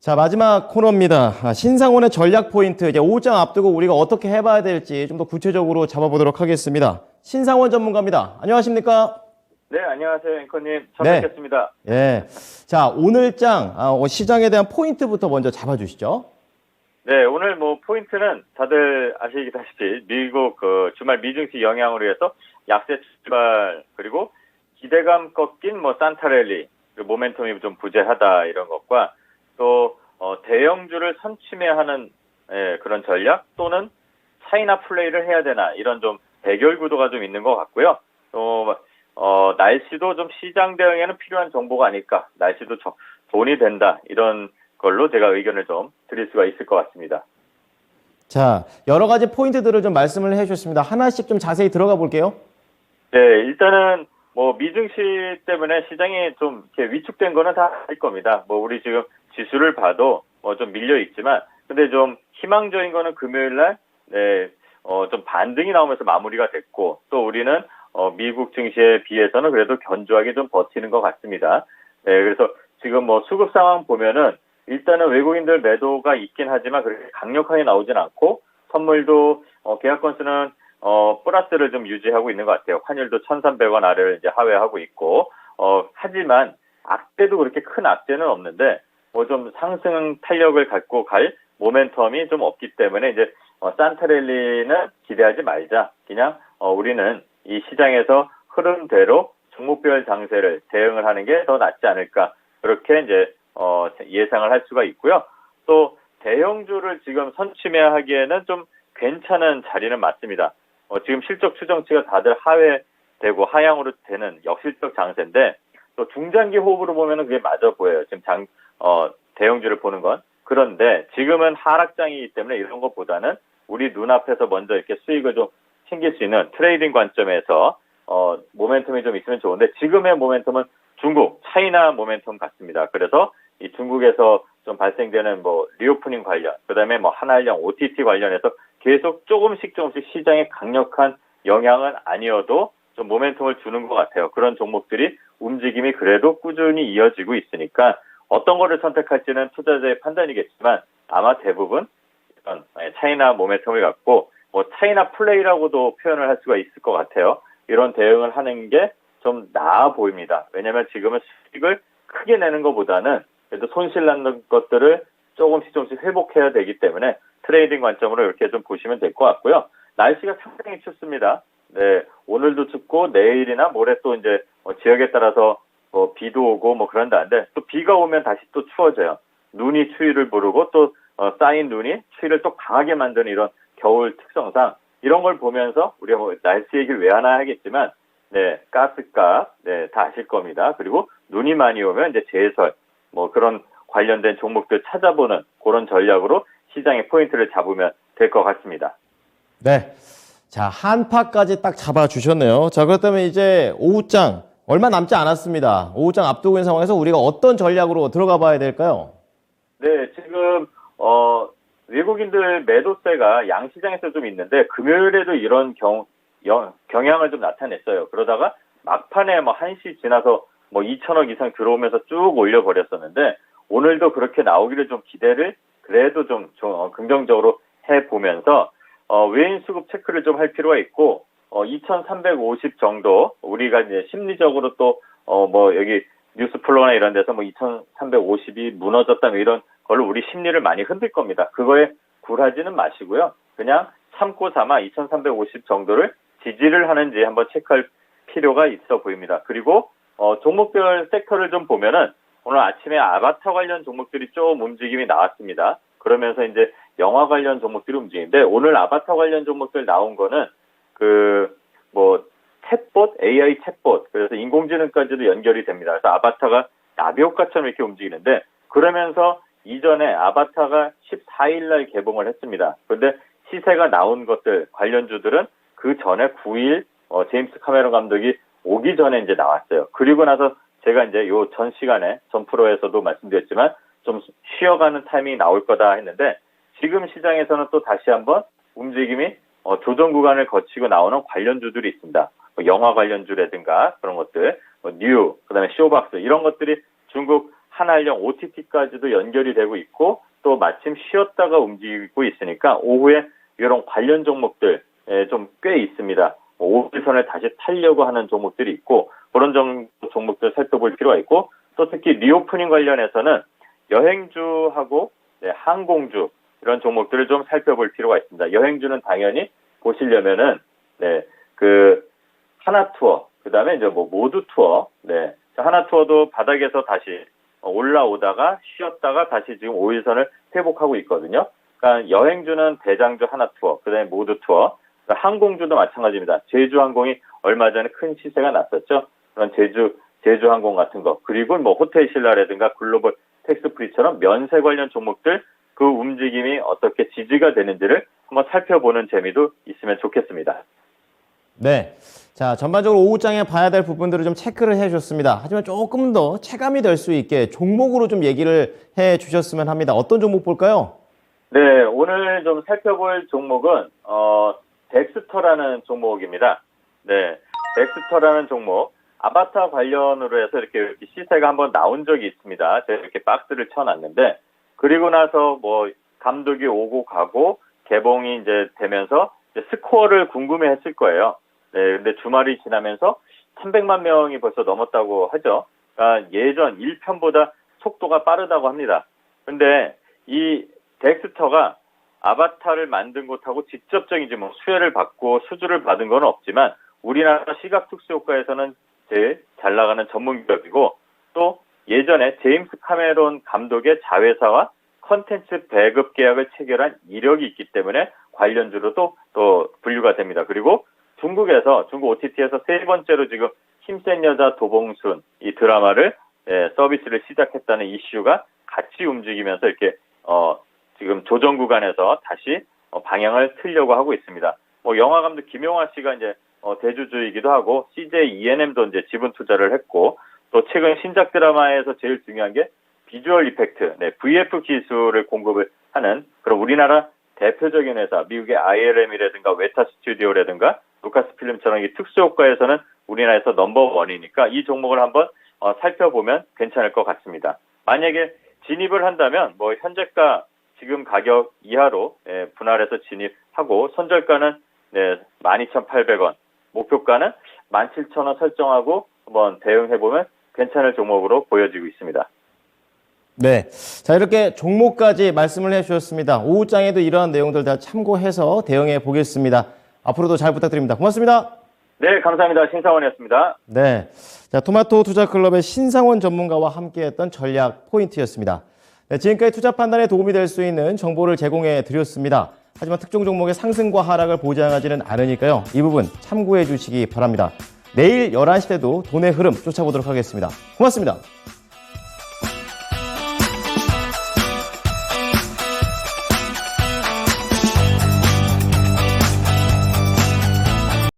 자, 마지막 코너입니다. 신상원의 전략 포인트. 이제 5장 앞두고 우리가 어떻게 해봐야 될지 좀 더 구체적으로 잡아보도록 하겠습니다. 신상원 전문가입니다. 안녕하십니까? 네, 안녕하세요, 앵커님. 처음 네. 뵙겠습니다. 예. 자, 오늘 장, 시장에 대한 포인트부터 먼저 잡아주시죠. 네, 오늘 포인트는 다들 아시다시피 미국 주말 미증시 영향으로 해서 약세 출발, 그리고 기대감 꺾인 산타랠리, 그리고 모멘텀이 좀 부재하다 이런 것과 또 대형주를 선취매하는 그런 전략 또는 차이나 플레이를 해야 되나 이런 좀 대결 구도가 좀 있는 것 같고요. 또 날씨도 좀 시장 대응에는 필요한 정보가 아닐까. 날씨도 돈이 된다 이런 걸로 제가 의견을 좀 드릴 수가 있을 것 같습니다. 자, 여러 가지 포인트들을 좀 말씀을 해주셨습니다. 하나씩 좀 자세히 들어가 볼게요. 네, 일단은 미증시 때문에 시장이 좀 이렇게 위축된 거는 다 알 겁니다. 우리 지금 지수를 봐도 좀 밀려 있지만, 근데 좀 희망적인 거는 금요일 날, 좀 반등이 나오면서 마무리가 됐고, 또 우리는 미국 증시에 비해서는 그래도 견조하게 좀 버티는 것 같습니다. 네, 그래서 지금 수급 상황 보면은 일단은 외국인들 매도가 있긴 하지만 그렇게 강력하게 나오진 않고, 선물도 계약 건수는 플러스를 좀 유지하고 있는 것 같아요. 환율도 1,300원 아래를 이제 하회하고 있고, 하지만 악재도 그렇게 큰 악재는 없는데, 좀 상승 탄력을 갖고 갈 모멘텀이 좀 없기 때문에 이제 산타랠리는 기대하지 말자. 그냥 우리는 이 시장에서 흐름대로 종목별 장세를 대응을 하는 게 더 낫지 않을까. 그렇게 이제 예상을 할 수가 있고요. 또 대형주를 지금 선취매하기에는 좀 괜찮은 자리는 맞습니다. 지금 실적 추정치가 다들 하회되고 하향으로 되는 역실적 장세인데 또 중장기 호흡으로 보면은 그게 맞아 보여요. 지금 대형주를 보는 건. 그런데 지금은 하락장이기 때문에 이런 것보다는 우리 눈앞에서 먼저 이렇게 수익을 좀 챙길 수 있는 트레이딩 관점에서 모멘텀이 좀 있으면 좋은데 지금의 모멘텀은 중국, 차이나 모멘텀 같습니다. 그래서 이 중국에서 좀 발생되는 리오프닝 관련, 그다음에 한알령 OTT 관련해서 계속 조금씩 시장에 강력한 영향은 아니어도 좀 모멘텀을 주는 것 같아요. 그런 종목들이 움직임이 그래도 꾸준히 이어지고 있으니까 어떤 거를 선택할지는 투자자의 판단이겠지만 아마 대부분 차이나 모멘텀을 갖고 차이나 플레이라고도 표현을 할 수가 있을 것 같아요. 이런 대응을 하는 게 좀 나아 보입니다. 왜냐하면 지금은 수익을 크게 내는 것보다는 그래도 손실 나는 것들을 조금씩 회복해야 되기 때문에 트레이딩 관점으로 이렇게 좀 보시면 될 것 같고요. 날씨가 상당히 춥습니다. 네, 오늘도 춥고 내일이나 모레 또 이제 지역에 따라서 비도 오고 그런다는데 또 비가 오면 다시 또 추워져요. 눈이 추위를 부르고 또 쌓인 눈이 추위를 또 강하게 만드는 이런 겨울 특성상 이런 걸 보면서 우리가 날씨 얘기를 왜 하나 하겠지만 네, 가스값 다 아실 겁니다. 그리고 눈이 많이 오면 이제 제설 그런 관련된 종목들 찾아보는 그런 전략으로 시장의 포인트를 잡으면 될 것 같습니다. 네. 자, 한파까지 딱 잡아주셨네요. 자, 그렇다면 이제 오후장 얼마 남지 않았습니다. 오후장 앞두고 있는 상황에서 우리가 어떤 전략으로 들어가 봐야 될까요? 네, 지금 외국인들 매도세가 양시장에서 좀 있는데 금요일에도 이런 경향을 좀 나타냈어요. 그러다가 막판에 1시 지나서 2천억 이상 들어오면서 쭉 올려버렸었는데 오늘도 그렇게 나오기를 좀 기대를 그래도 좀 긍정적으로 해보면서 외인 수급 체크를 좀 할 필요가 있고 2,350 정도 우리가 이제 심리적으로 또 여기 뉴스플로나 이런 데서 2,350이 무너졌다 이런 걸로 우리 심리를 많이 흔들 겁니다. 그거에 굴하지는 마시고요. 그냥 참고 삼아 2,350 정도를 지지를 하는지 한번 체크할 필요가 있어 보입니다. 그리고 종목별 섹터를 좀 보면은 오늘 아침에 아바타 관련 종목들이 좀 움직임이 나왔습니다. 그러면서 이제 영화 관련 종목들이 움직이는데 오늘 아바타 관련 종목들 나온 거는 챗봇, AI 챗봇, 그래서 인공지능까지도 연결이 됩니다. 그래서 아바타가 나비 효과처럼 이렇게 움직이는데 그러면서 이전에 아바타가 14일 날 개봉을 했습니다. 그런데 시세가 나온 것들 관련주들은 그 전에 9일 제임스 카메론 감독이 오기 전에 이제 나왔어요. 그리고 나서 제가 이제 요 전 시간에 전 프로에서도 말씀드렸지만 좀 쉬어가는 타이밍이 나올 거다 했는데 지금 시장에서는 또 다시 한번 움직임이 조정 구간을 거치고 나오는 관련주들이 있습니다. 영화 관련주라든가 그런 것들, 그다음에 쇼박스 이런 것들이 중국 한알령 OTT까지도 연결이 되고 있고 또 마침 쉬었다가 움직이고 있으니까 오후에 이런 관련 종목들 좀 꽤 있습니다. 5일선을 다시 타려고 하는 종목들이 있고 그런 종목들 살펴볼 필요가 있고 또 특히 리오프닝 관련해서는 여행주하고 항공주 이런 종목들을 좀 살펴볼 필요가 있습니다. 여행주는 당연히 보시려면은 그 하나투어 그다음에 이제 뭐 모두투어 하나투어도 바닥에서 다시 올라오다가 쉬었다가 다시 지금 5일선을 회복하고 있거든요. 그러니까 여행주는 대장주 하나투어 그다음에 모두투어 항공주도 마찬가지입니다. 제주항공이 얼마 전에 큰 시세가 났었죠. 그런 제주항공 같은 거 그리고 뭐 호텔신라라든가 글로벌 텍스프리처럼 면세 관련 종목들 그 움직임이 어떻게 지지가 되는지를 한번 살펴보는 재미도 있으면 좋겠습니다. 네. 자, 전반적으로 오후장에 봐야 될 부분들을 좀 체크를 해 주셨습니다. 하지만 조금 더 체감이 될 수 있게 종목으로 좀 얘기를 해 주셨으면 합니다. 어떤 종목 볼까요? 네, 오늘 좀 살펴볼 종목은 덱스터라는 종목입니다. 네, 덱스터라는 종목 아바타 관련으로 해서 이렇게 시세가 한번 나온 적이 있습니다. 제가 이렇게 박스를 쳐놨는데 그리고 나서 뭐 감독이 오고 가고 개봉이 이제 되면서 이제 스코어를 궁금해했을 거예요. 네, 근데 주말이 지나면서 300만 명이 벌써 넘었다고 하죠. 그러니까 예전 1편보다 속도가 빠르다고 합니다. 근데 이 덱스터가 아바타를 만든 곳하고 직접적인 이제 뭐 수혜를 받고 수주를 받은 건 없지만 우리나라 시각특수효과에서는 제일 잘 나가는 전문 기업이고 또 예전에 제임스 카메론 감독의 자회사와 컨텐츠 배급 계약을 체결한 이력이 있기 때문에 관련주로도 또 분류가 됩니다. 그리고 중국 OTT에서 세 번째로 지금 힘센 여자 도봉순 이 드라마를 서비스를 시작했다는 이슈가 같이 움직이면서 이렇게 지금 조정 구간에서 다시 방향을 틀려고 하고 있습니다. 뭐 영화 감독 김용화 씨가 이제 대주주이기도 하고 CJ E&M도 이제 지분 투자를 했고 또 최근 신작 드라마에서 제일 중요한 게 비주얼 이펙트, VF 기술을 공급을 하는 그런 우리나라 대표적인 회사, 미국의 ILM이라든가 웨타 스튜디오라든가 루카스 필름처럼 이 특수효과에서는 우리나라에서 넘버원이니까 이 종목을 한번 살펴보면 괜찮을 것 같습니다. 만약에 진입을 한다면 뭐 현재가 지금 가격 이하로 분할해서 진입하고 손절가는 12,800원, 목표가는 17,000원 설정하고 한번 대응해보면 괜찮을 종목으로 보여지고 있습니다. 네. 자, 이렇게 종목까지 말씀을 해주셨습니다. 오후장에도 이러한 내용들 다 참고해서 대응해 보겠습니다. 앞으로도 잘 부탁드립니다. 고맙습니다. 네, 감사합니다. 신상원이었습니다. 네. 자, 토마토 투자클럽의 신상원 전문가와 함께했던 전략 포인트였습니다. 네, 지금까지 투자 판단에 도움이 될 수 있는 정보를 제공해 드렸습니다. 하지만 특정 종목의 상승과 하락을 보장하지는 않으니까요. 이 부분 참고해 주시기 바랍니다. 내일 11시 때도 돈의 흐름 쫓아보도록 하겠습니다. 고맙습니다.